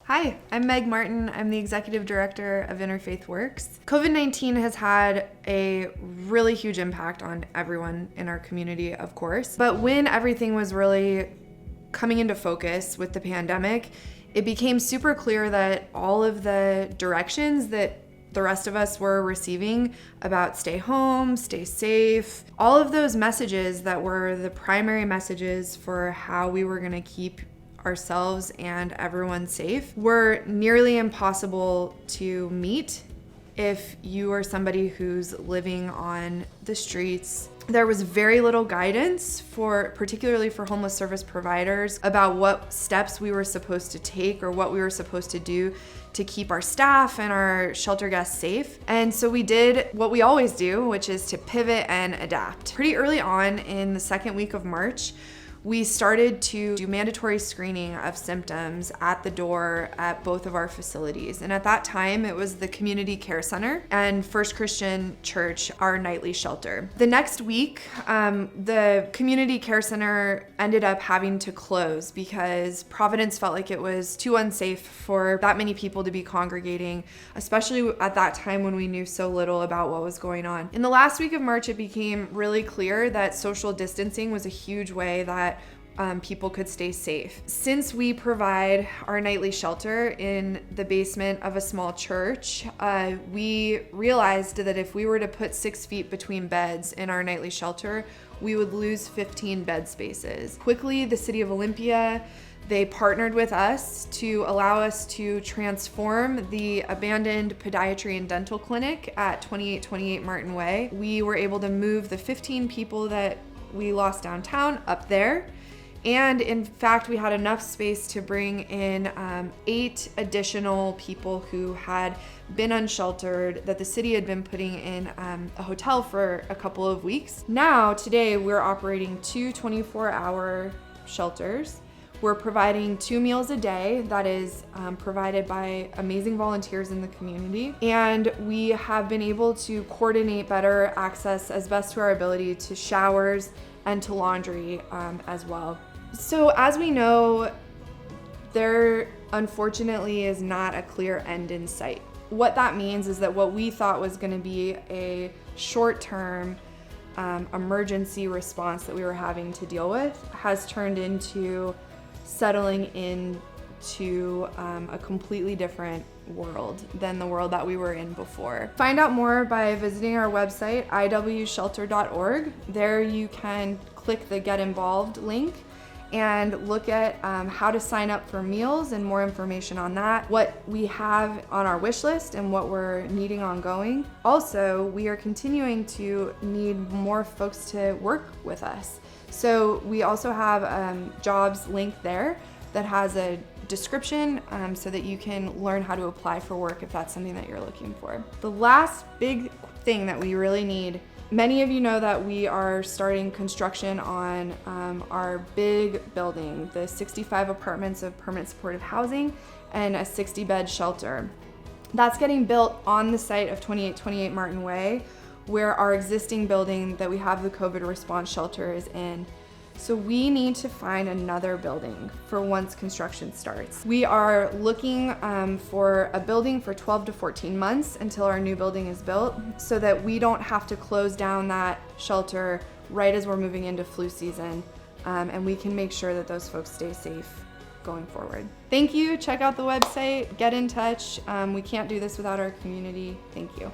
Hi, I'm Meg Martin. I'm the Executive Director of Interfaith Works. COVID-19 has had a really huge impact on everyone in our community, of course. But when everything was really coming into focus with the pandemic, it became super clear that all of the directions that the rest of us were receiving about stay home, stay safe, all of those messages that were the primary messages for how we were going to keep ourselves and everyone safe were nearly impossible to meet if you are somebody who's living on the streets. There was very little guidance particularly for homeless service providers about what steps we were supposed to take or what we were supposed to do to keep our staff and our shelter guests safe. And so we did what we always do, which is to pivot and adapt. Pretty early on in the second week of March, we started to do mandatory screening of symptoms at the door at both of our facilities. And at that time, it was the Community Care Center and First Christian Church, our nightly shelter. The next week, the Community Care Center ended up having to close because Providence felt like it was too unsafe for that many people to be congregating, especially at that time when we knew so little about what was going on. In the last week of March, it became really clear that social distancing was a huge way that people could stay safe. Since we provide our nightly shelter in the basement of a small church, we realized that if we were to put 6 feet between beds in our nightly shelter, we would lose 15 bed spaces. Quickly, the City of Olympia, they partnered with us to allow us to transform the abandoned podiatry and dental clinic at 2828 Martin Way. We were able to move the 15 people that we lost downtown up there. And in fact, we had enough space to bring in 8 additional people who had been unsheltered that the city had been putting in a hotel for a couple of weeks. Now, today, we're operating 2 24-hour shelters. We're providing 2 meals a day that is provided by amazing volunteers in the community. And we have been able to coordinate better access as best to our ability to showers and to laundry as well. So as we know, there unfortunately is not a clear end in sight. What that means is that what we thought was going to be a short-term emergency response that we were having to deal with has turned into settling into a completely different world than the world that we were in before. Find out more by visiting our website, iwshelter.org. There you can click the Get Involved link and look at how to sign up for meals and more information on that, what we have on our wish list and what we're needing ongoing. Also, we are continuing to need more folks to work with us. So we also have jobs linked there that has a description so that you can learn how to apply for work if that's something that you're looking for. The last big thing that we really need, many of you know that we are starting construction on our big building, the 65 apartments of permanent supportive housing and a 60-bed shelter. That's getting built on the site of 2828 Martin Way, where our existing building that we have the COVID response shelter is in. So we need to find another building for once construction starts. We are looking for a building for 12 to 14 months until our new building is built so that we don't have to close down that shelter right as we're moving into flu season. And we can make sure that those folks stay safe going forward. Thank you. Check out the website, get in touch. We can't do this without our community. Thank you.